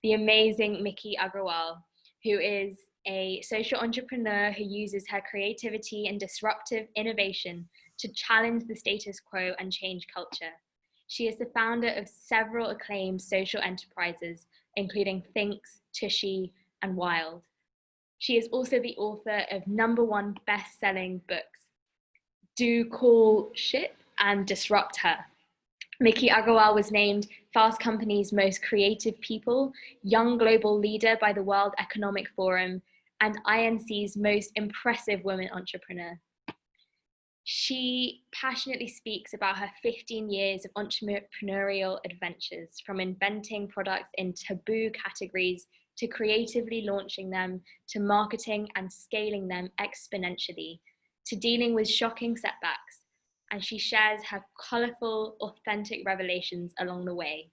the amazing Miki Agrawal, who is a social entrepreneur who uses her creativity and disruptive innovation to challenge the status quo and change culture. She is the founder of several acclaimed social enterprises, including THINX, Tushy, and Wild. She is also the author of #1 best-selling books, Do Cool Shit and Disrupt Her. Miki Agrawal was named Fast Company's Most Creative People, Young Global Leader by the World Economic Forum, and INC's Most Impressive Women Entrepreneur. She passionately speaks about her 15 years of entrepreneurial adventures, from inventing products in taboo categories to creatively launching them, to marketing and scaling them exponentially, to dealing with shocking setbacks. And she shares her colorful, authentic revelations along the way.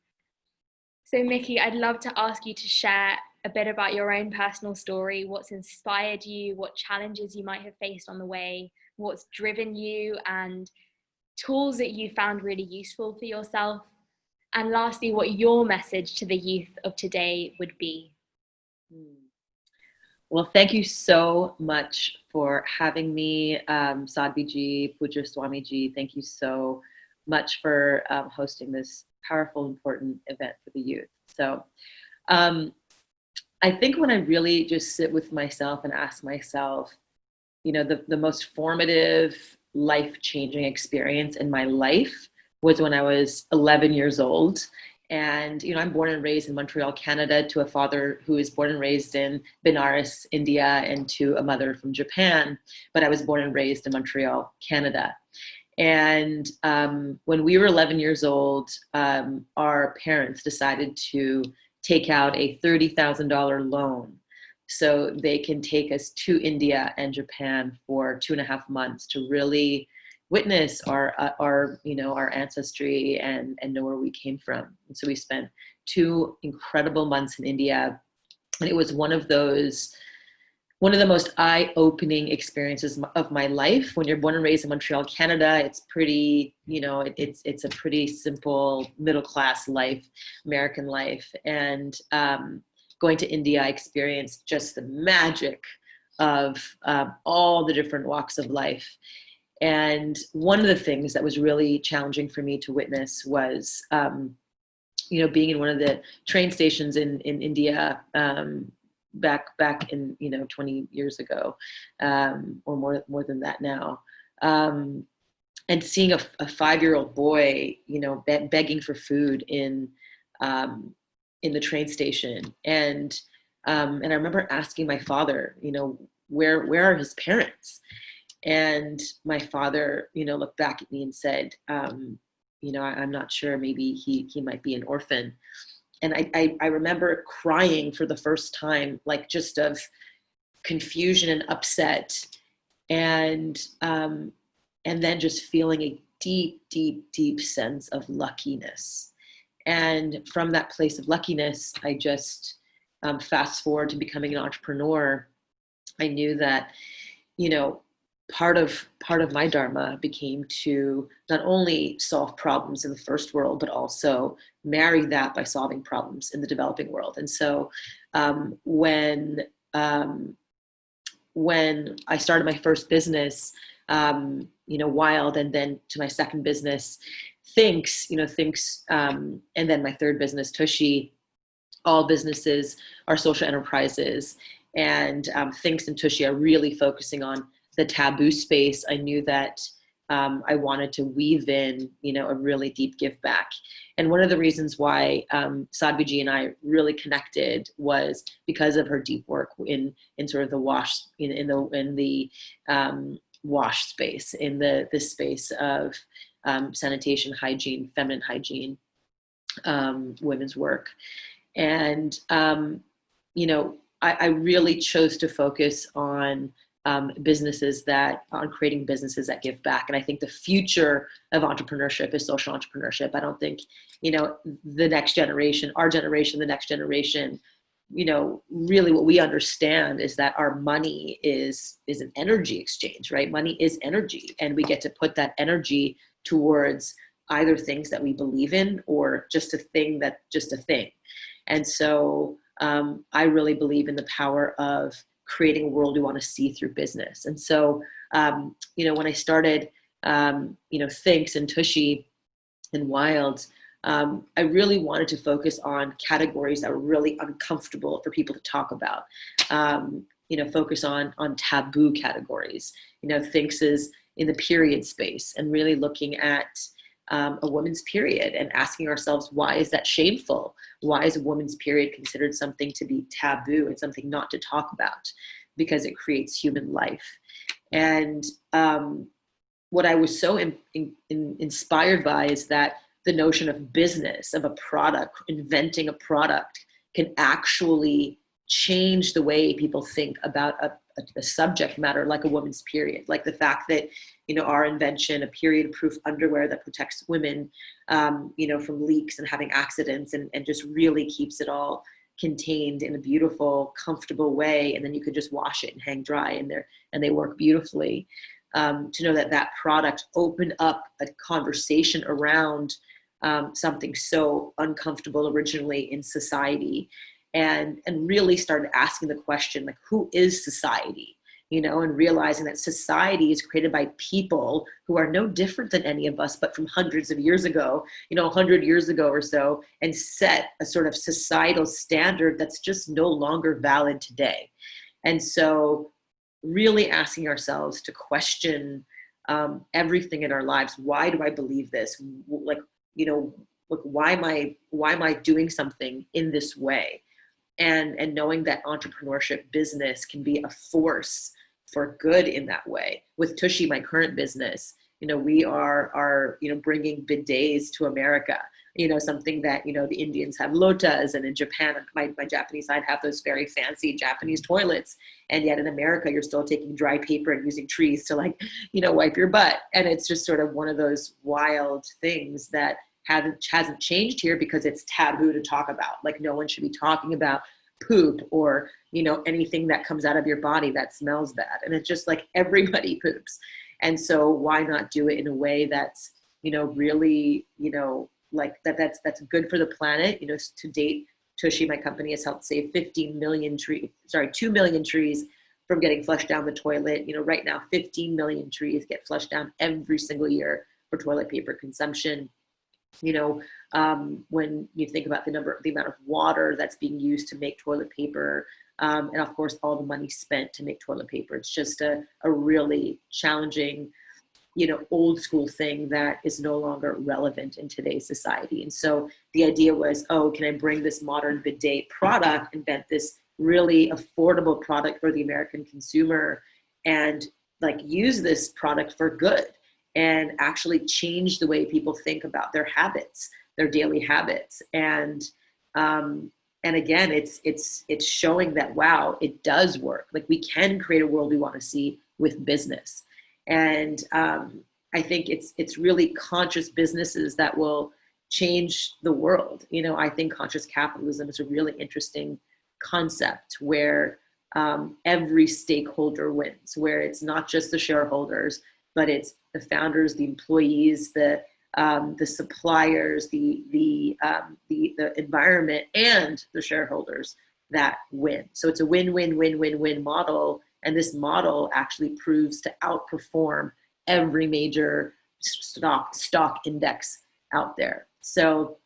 So Miki, I'd love to ask you to share a bit about your own personal story, what's inspired you, what challenges you might have faced on the way, what's driven you, and tools that you found really useful for yourself. And lastly, what your message to the youth of today would be. Well, thank you so much for having me, Sadhviji, Pujya Swamiji. Thank you so much for hosting this powerful, important event for the youth. So I think when I really just sit with myself and ask myself, you know, the most formative, life-changing experience in my life was when I was 11 years old. And, you know, I'm born and raised in Montreal, Canada, to a father who is born and raised in Benares, India, and to a mother from Japan. But I was born and raised in Montreal, Canada. And when we were 11 years old, our parents decided to take out a $30,000 loan so they can take us to India and Japan for 2.5 months to really witness our you know, our ancestry and know where we came from. And so we spent 2 incredible months in India, and it was one of the most eye-opening experiences of my life. When you're born and raised in Montreal, Canada, it's pretty, you know, it's a pretty simple middle-class life, American life. And going to India, I experienced just the magic of all the different walks of life. And one of the things that was really challenging for me to witness was, you know, being in one of the train stations in India, back in, you know, 20 years ago, or more than that now, and seeing a 5-year-old boy, you know, begging for food in the train station, and I remember asking my father, you know, where are his parents? And my father, you know, looked back at me and said, you know, I'm not sure, maybe he might be an orphan. And I remember crying for the first time, like just of confusion and upset, and then just feeling a deep, deep, deep sense of luckiness. And from that place of luckiness, I just fast forward to becoming an entrepreneur. I knew that, you know, part of my dharma became to not only solve problems in the first world, but also marry that by solving problems in the developing world. And so when I started my first business, you know, Wild, and then to my second business, THINX, you know, THINX, and then my third business, Tushy, all businesses are social enterprises. And THINX and Tushy are really focusing on the taboo space. I knew that I wanted to weave in, you know, a really deep give back. And one of the reasons why Sadhviji and I really connected was because of her deep work in sort of the wash, in the wash space, in this space of sanitation, hygiene, feminine hygiene, women's work. And, you know, I really chose to focus on creating businesses that give back. And I think the future of entrepreneurship is social entrepreneurship. I don't think, you know, the next generation, our generation, the next generation, you know, really what we understand is that our money is an energy exchange, right? Money is energy, and we get to put that energy towards either things that we believe in or just a thing. And so I really believe in the power of creating a world we want to see through business. And so, when I started, THINX and Tushy and Wild, I really wanted to focus on categories that were really uncomfortable for people to talk about. Focus on taboo categories. THINX is in the period space and really looking at a woman's period and asking ourselves, why is that shameful? Why is a woman's period considered something to be taboo and something not to talk about? Because it creates human life. And what I was so inspired by is that the notion of business, of a product, inventing a product, can actually change the way people think about a subject matter like a woman's period. Like the fact that, our invention, a period-proof underwear that protects women, from leaks and having accidents and just really keeps it all contained in a beautiful, comfortable way. And then you could just wash it and hang dry and they work beautifully. To know that product opened up a conversation around something so uncomfortable originally in society, and really started asking the question, like, who is society? And realizing that society is created by people who are no different than any of us, but from hundreds of years ago, 100 years ago or so, and set a sort of societal standard that's just no longer valid today. And so really asking ourselves to question everything in our lives. Why do I believe this? Why am I doing something in this way? And knowing that entrepreneurship, business can be a force for good in that way. With Tushy, my current business, we are bringing bidets to America. Something that, the Indians have lotas, and in Japan, my Japanese side have those very fancy Japanese toilets. And yet in America, you're still taking dry paper and using trees to wipe your butt. And it's just sort of one of those wild things that hasn't changed here because it's taboo to talk about. Like, no one should be talking about poop or, anything that comes out of your body that smells bad. And it's just like everybody poops. And so why not do it in a way that's, really, that's good for the planet. To date, Tushy, my company, has helped save 2 million trees from getting flushed down the toilet. Right now, 15 million trees get flushed down every single year for toilet paper consumption. When you think about the amount of water that's being used to make toilet paper, and of course, all the money spent to make toilet paper, it's just a really challenging, old school thing that is no longer relevant in today's society. And so the idea was, can I bring this modern bidet product, invent this really affordable product for the American consumer, and use this product for good and actually change the way people think about their habits, their daily habits. And again, it's showing that, wow, it does work. We can create a world we want to see with business. And I think it's really conscious businesses that will change the world. I think conscious capitalism is a really interesting concept where every stakeholder wins, where it's not just the shareholders, but it's the founders, the employees, the suppliers, the environment, and the shareholders that win. So it's a win-win-win-win-win model. And this model actually proves to outperform every major stock index out there. So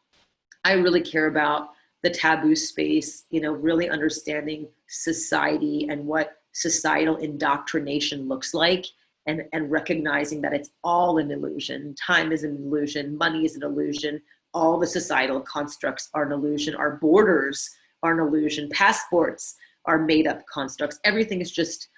I really care about the taboo space, really understanding society and what societal indoctrination looks like, and recognizing that it's all an illusion. Time is an illusion. Money is an illusion. All the societal constructs are an illusion. Our borders are an illusion. Passports are made up constructs. Everything is just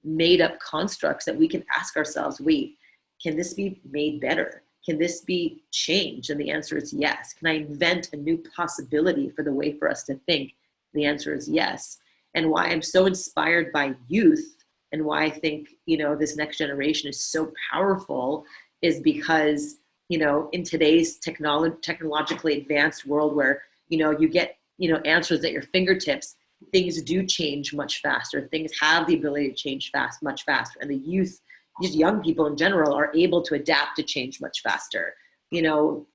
made up constructs that we can ask ourselves, wait, can this be made better? Can this be changed? And the answer is yes. Can I invent a new possibility for the way for us to think? The answer is yes. And why I'm so inspired by youth, and why I think, this next generation is so powerful, is because, in today's technologically advanced world where, you get, answers at your fingertips, things do change much faster. Things have the ability to change much faster. And the youth, just young people in general, are able to adapt to change much faster.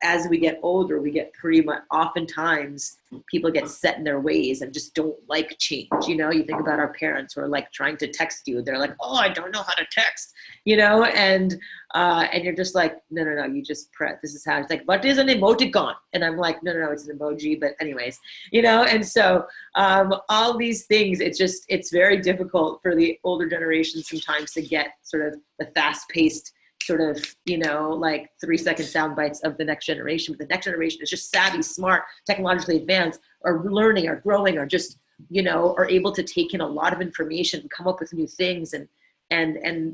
as we get older, we get pretty much, oftentimes people get set in their ways and just don't like change. You think about our parents who are like trying to text you. They're like, oh, I don't know how to text, and you're just like, no, you just press, this is how it's like, what is an emoticon? And I'm like, no, it's an emoji. But anyways, and so all these things, it's very difficult for the older generation sometimes to get sort of the fast-paced sort of, like 3-second sound bites of the next generation. But the next generation is just savvy, smart, technologically advanced, or learning, or growing, or just, are able to take in a lot of information and come up with new things. And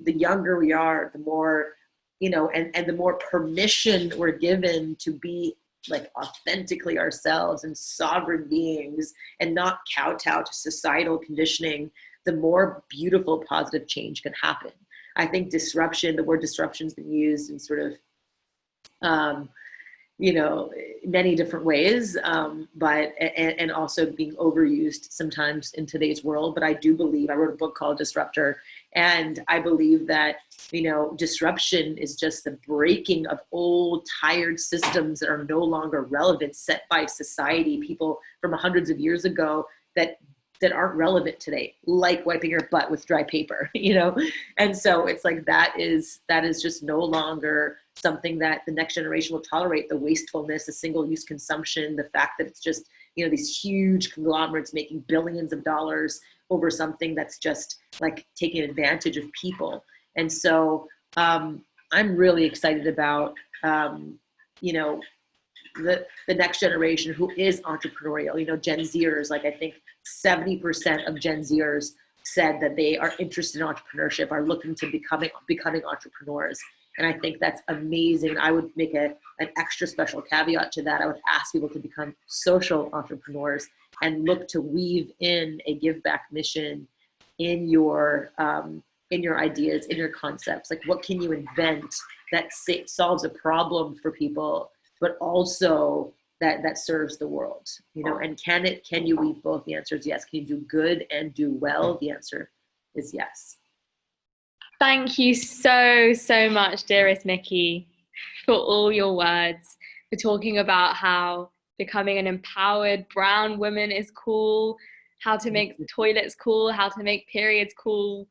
the younger we are, the more, and the more permission we're given to be like authentically ourselves and sovereign beings and not kowtow to societal conditioning, the more beautiful, positive change can happen. I think the word disruption has been used in sort of, many different ways, but also being overused sometimes in today's world. But I do believe, I wrote a book called Disruptor, and I believe that, disruption is just the breaking of old, tired systems that are no longer relevant, set by society, people from hundreds of years ago that aren't relevant today, like wiping your butt with dry paper, And so it's like, that is just no longer something that the next generation will tolerate. The wastefulness, the single-use consumption, the fact that it's just, these huge conglomerates making billions of dollars over something that's just like taking advantage of people. And so I'm really excited about, the next generation who is entrepreneurial. Gen Zers, like I think 70% of Gen Zers said that they are interested in entrepreneurship, are looking to becoming entrepreneurs. And I think that's amazing. I would make an extra special caveat to that. I would ask people to become social entrepreneurs and look to weave in a give back mission in your ideas, in your concepts. Like, what can you invent that solves a problem for people, but also that serves the world, and can you weave both? The answer is yes. Can you do good and do well? The answer is yes. Thank you so, so much, dearest Miki, for all your words, for talking about how becoming an empowered brown woman is cool, how to make toilets cool, how to make periods cool,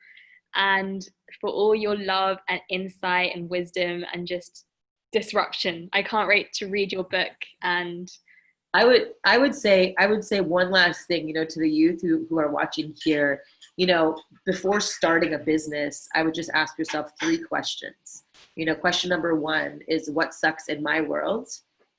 and for all your love and insight and wisdom and just disruption. I can't wait to read your book. And I would say one last thing, to the youth who are watching here, before starting a business, I would just ask yourself 3 questions. Question number 1 is, what sucks in my world?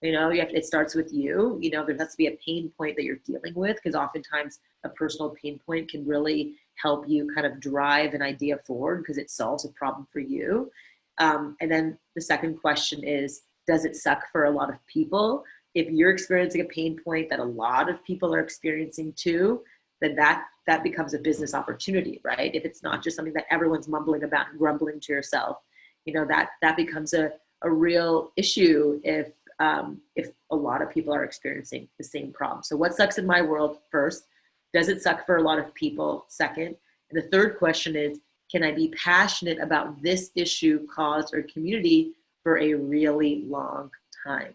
It starts with you. There has to be a pain point that you're dealing with, because oftentimes a personal pain point can really help you kind of drive an idea forward because it solves a problem for you. And then the second question is, does it suck for a lot of people? If you're experiencing a pain point that a lot of people are experiencing too, then that becomes a business opportunity, right? If it's not just something that everyone's mumbling about and grumbling to yourself, that becomes a real issue if a lot of people are experiencing the same problem. So what sucks in my world first? Does it suck for a lot of people? Second. And the third question is, can I be passionate about this issue, cause, or community for a really long time?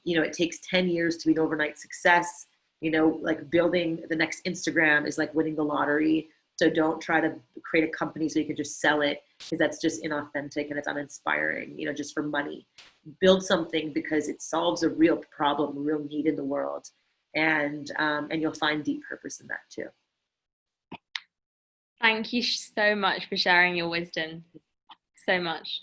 It takes 10 years to be an overnight success. Like building the next Instagram is like winning the lottery. So don't try to create a company so you can just sell it, because that's just inauthentic and it's uninspiring, just for money. Build something because it solves a real problem, a real need in the world. And you'll find deep purpose in that too. Thank you so much for sharing your wisdom. So much.